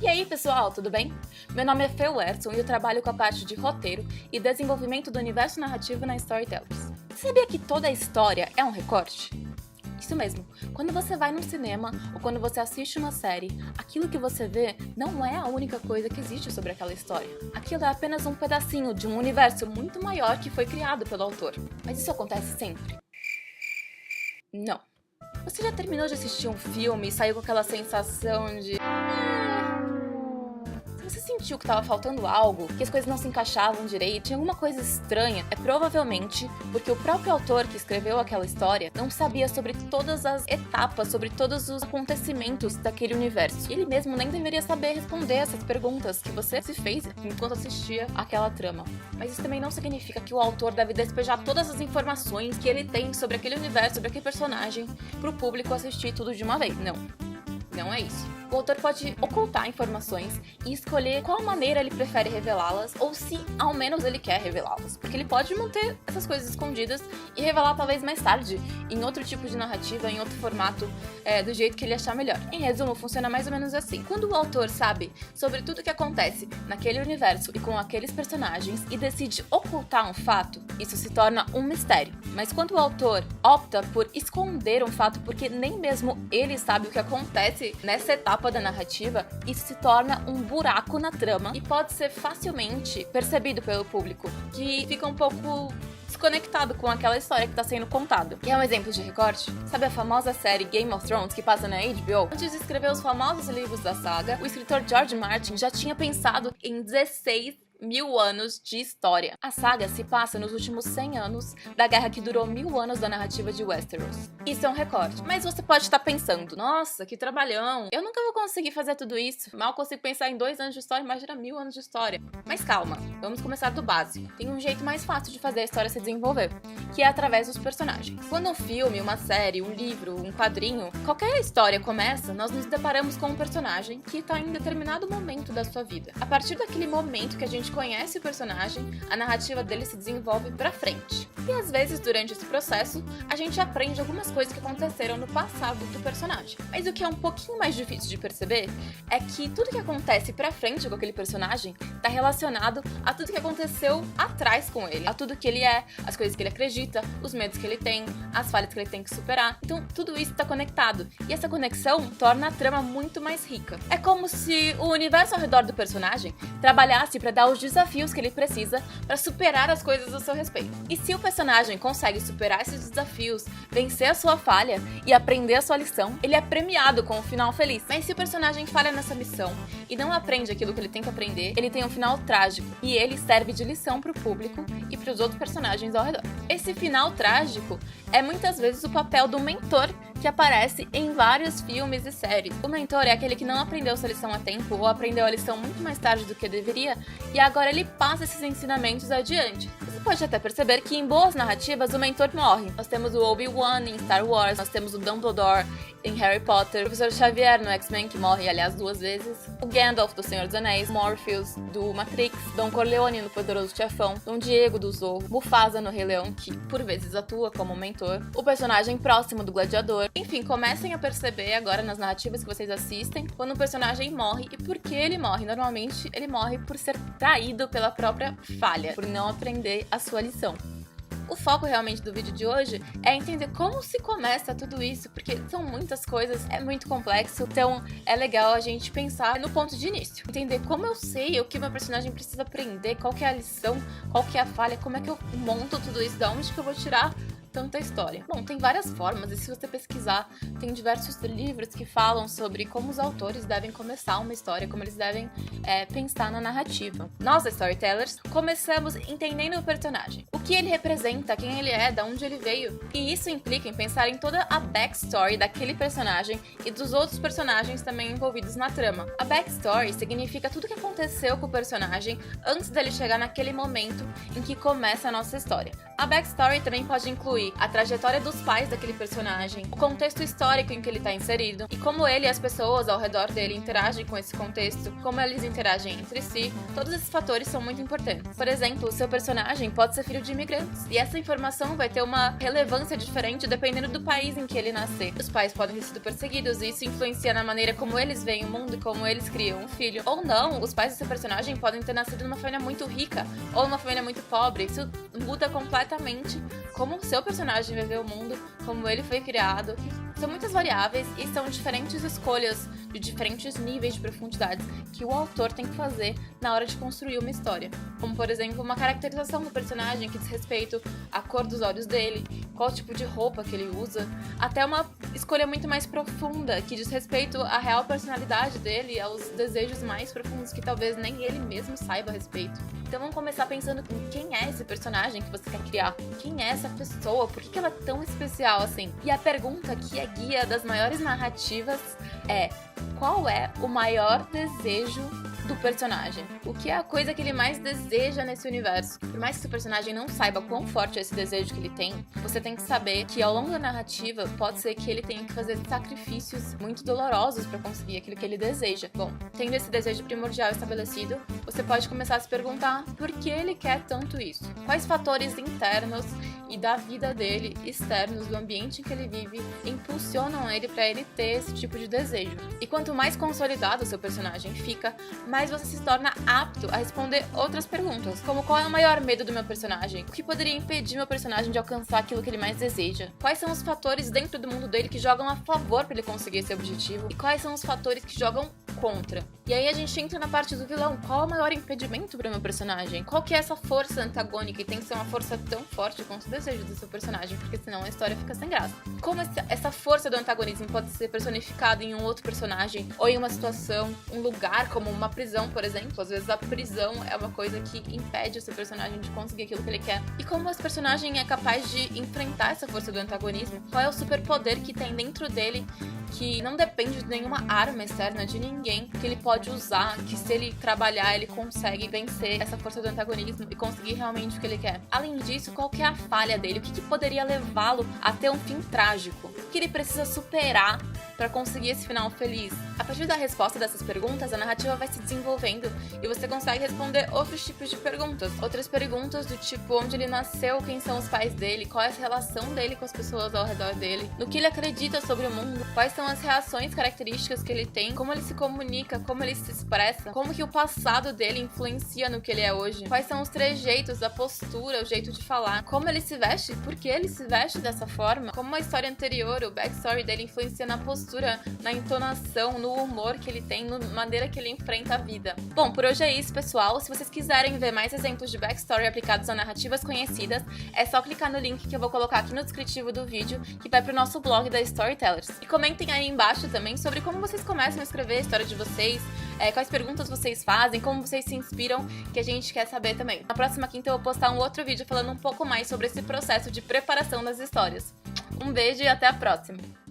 E aí pessoal, tudo bem? Meu nome é Fê Werson e eu trabalho com a parte de roteiro e desenvolvimento do universo narrativo na Storytellers. Você sabia que toda a história é um recorte? Isso mesmo, quando você vai no cinema ou quando você assiste uma série, aquilo que você vê não é a única coisa que existe sobre aquela história. Aquilo é apenas um pedacinho de um universo muito maior que foi criado pelo autor. Mas isso acontece sempre? Não. Você já terminou de assistir um filme e saiu com aquela sensação de... Você sentiu que estava faltando algo, que as coisas não se encaixavam direito, tinha alguma coisa estranha? É provavelmente porque o próprio autor que escreveu aquela história não sabia sobre todas as etapas, sobre todos os acontecimentos daquele universo. E ele mesmo nem deveria saber responder essas perguntas que você se fez enquanto assistia aquela trama. Mas isso também não significa que o autor deve despejar todas as informações que ele tem sobre aquele universo, sobre aquele personagem, para o público assistir tudo de uma vez. Não é isso. O autor pode ocultar informações e escolher qual maneira ele prefere revelá-las, ou se ao menos ele quer revelá-las. Porque ele pode manter essas coisas escondidas e revelar talvez mais tarde, em outro tipo de narrativa, em outro formato, do jeito que ele achar melhor. Em resumo, funciona mais ou menos assim. Quando o autor sabe sobre tudo o que acontece naquele universo e com aqueles personagens e decide ocultar um fato, isso se torna um mistério. Mas quando o autor opta por esconder um fato porque nem mesmo ele sabe o que acontece nessa etapa da narrativa, isso se torna um buraco na trama e pode ser facilmente percebido pelo público, que fica um pouco desconectado com aquela história que está sendo contada. E é um exemplo de recorte? Sabe a famosa série Game of Thrones que passa na HBO? Antes de escrever os famosos livros da saga, o escritor George Martin já tinha pensado em 16.000 anos de história. A saga se passa nos últimos 100 anos da guerra que durou 1000 anos da narrativa de Westeros. Isso é um recorte. Mas você pode estar pensando, nossa, que trabalhão, eu nunca vou conseguir fazer tudo isso. Mal consigo pensar em 2 anos de história, imagina 1000 anos de história. Mas calma, vamos começar do básico. Tem um jeito mais fácil de fazer a história se desenvolver, que é através dos personagens. Quando um filme, uma série, um livro, um quadrinho, qualquer história começa, nós nos deparamos com um personagem que está em determinado momento da sua vida. A partir daquele momento que a gente conhece o personagem, a narrativa dele se desenvolve pra frente. E às vezes, durante esse processo, a gente aprende algumas coisas que aconteceram no passado do personagem. Mas o que é um pouquinho mais difícil de perceber é que tudo que acontece pra frente com aquele personagem tá relacionado a tudo que aconteceu atrás com ele, a tudo que ele é, as coisas que ele acredita, os medos que ele tem, as falhas que ele tem que superar. Então, tudo isso tá conectado. E essa conexão torna a trama muito mais rica. É como se o universo ao redor do personagem trabalhasse pra dar os desafios que ele precisa para superar as coisas a seu respeito. E se o personagem consegue superar esses desafios, vencer a sua falha e aprender a sua lição, ele é premiado com um final feliz. Mas se o personagem falha nessa missão e não aprende aquilo que ele tem que aprender, ele tem um final trágico e ele serve de lição para o público e para os outros personagens ao redor. Esse final trágico é muitas vezes o papel do mentor que aparece em vários filmes e séries. O mentor é aquele que não aprendeu sua lição a tempo ou aprendeu a lição muito mais tarde do que deveria e agora ele passa esses ensinamentos adiante. Você pode até perceber que em boas narrativas o mentor morre. Nós temos o Obi-Wan em Star Wars, nós temos o Dumbledore em Harry Potter, o Professor Xavier no X-Men, que morre, aliás, 2 vezes, o Gandalf do Senhor dos Anéis, Morpheus do Matrix, Don Corleone no Poderoso Chefão, Don Diego do Zorro, Mufasa no Rei Leão, que por vezes atua como mentor, o personagem próximo do Gladiador. Enfim, comecem a perceber agora nas narrativas que vocês assistem quando um personagem morre e por que ele morre. Normalmente ele morre por ser traído pela própria falha, por não aprender a sua lição. O foco realmente do vídeo de hoje é entender como se começa tudo isso, porque são muitas coisas, é muito complexo, então é legal a gente pensar no ponto de início. Entender como eu sei o que meu personagem precisa aprender, qual que é a lição, qual que é a falha, como é que eu monto tudo isso, da onde que eu vou tirar tanta história. Bom, tem várias formas e se você pesquisar, tem diversos livros que falam sobre como os autores devem começar uma história, como eles devem pensar na narrativa. Nós, Storytellers, começamos entendendo o personagem, o que ele representa, quem ele é, de onde ele veio. E isso implica em pensar em toda a backstory daquele personagem e dos outros personagens também envolvidos na trama. A backstory significa tudo o que aconteceu com o personagem antes dele chegar naquele momento em que começa a nossa história. A backstory também pode incluir descobrir a trajetória dos pais daquele personagem, o contexto histórico em que ele tá inserido e como ele e as pessoas ao redor dele interagem com esse contexto, como eles interagem entre si. Todos esses fatores são muito importantes. Por exemplo, o seu personagem pode ser filho de imigrantes e essa informação vai ter uma relevância diferente dependendo do país em que ele nascer. Os pais podem ter sido perseguidos e isso influencia na maneira como eles veem o mundo e como eles criam um filho. Ou não, os pais do seu personagem podem ter nascido numa família muito rica ou numa família muito pobre. Isso muda completamente como o seu personagem vai ver o mundo, como ele foi criado. São muitas variáveis e são diferentes escolhas de diferentes níveis de profundidade que o autor tem que fazer na hora de construir uma história. Como, por exemplo, uma caracterização do personagem que diz respeito à cor dos olhos dele, qual tipo de roupa que ele usa, até uma escolha muito mais profunda que diz respeito à real personalidade dele, aos desejos mais profundos que talvez nem ele mesmo saiba a respeito. Então vamos começar pensando em quem é esse personagem que você quer criar, quem é essa pessoa, por que ela é tão especial assim? E a pergunta que é guia das maiores narrativas é: qual é o maior desejo do personagem? O que é a coisa que ele mais deseja nesse universo? Por mais que seu personagem não saiba quão forte é esse desejo que ele tem, você tem que saber que ao longo da narrativa pode ser que ele tenha que fazer sacrifícios muito dolorosos para conseguir aquilo que ele deseja. Bom, tendo esse desejo primordial estabelecido, você pode começar a se perguntar por que ele quer tanto isso? Quais fatores internos e da vida dele, externos, do ambiente em que ele vive, impulsionam ele para ele ter esse tipo de desejo? E quanto mais consolidado o seu personagem fica, mais você se torna apto a responder outras perguntas, como qual é o maior medo do meu personagem? O que poderia impedir meu personagem de alcançar aquilo que ele mais deseja? Quais são os fatores dentro do mundo dele que jogam a favor para ele conseguir esse objetivo? E quais são os fatores que jogam contra? E aí a gente entra na parte do vilão. Qual é o maior impedimento para o meu personagem? Qual que é essa força antagônica? E tem que ser uma força tão forte quanto o desejo do seu personagem, porque senão a história fica sem graça. Como essa força do antagonismo pode ser personificada em um outro personagem, ou em uma situação, um lugar, como uma prisão, por exemplo. Às vezes a prisão é uma coisa que impede o seu personagem de conseguir aquilo que ele quer. E como esse personagem é capaz de enfrentar essa força do antagonismo? Qual é o superpoder que tem dentro dele que não depende de nenhuma arma externa, de ninguém, que ele pode usar, que se ele trabalhar, ele consegue vencer essa força do antagonismo e conseguir realmente o que ele quer. Além disso, qual que é a falha dele? O que poderia levá-lo a ter um fim trágico? O que ele precisa superar para conseguir esse final feliz? A partir da resposta dessas perguntas, a narrativa vai se desenvolvendo e você consegue responder outros tipos de perguntas. Outras perguntas do tipo onde ele nasceu, quem são os pais dele, qual é a relação dele com as pessoas ao redor dele, no que ele acredita sobre o mundo, quais são as reações características que ele tem, como ele se comunica, como ele se expressa, como que o passado dele influencia no que ele é hoje, quais são os trejeitos, a postura, o jeito de falar, como ele se veste, por que ele se veste dessa forma, como a história anterior, o backstory dele influencia na postura, na entonação, no humor que ele tem, na maneira que ele enfrenta a vida. Bom, por hoje é isso, pessoal. Se vocês quiserem ver mais exemplos de backstory aplicados a narrativas conhecidas, é só clicar no link que eu vou colocar aqui no descritivo do vídeo, que vai pro nosso blog da Storytellers. E comentem aí embaixo também sobre como vocês começam a escrever a história de vocês, quais perguntas vocês fazem, como vocês se inspiram, que a gente quer saber também. Na próxima quinta eu vou postar um outro vídeo falando um pouco mais sobre esse processo de preparação das histórias. Um beijo e até a próxima!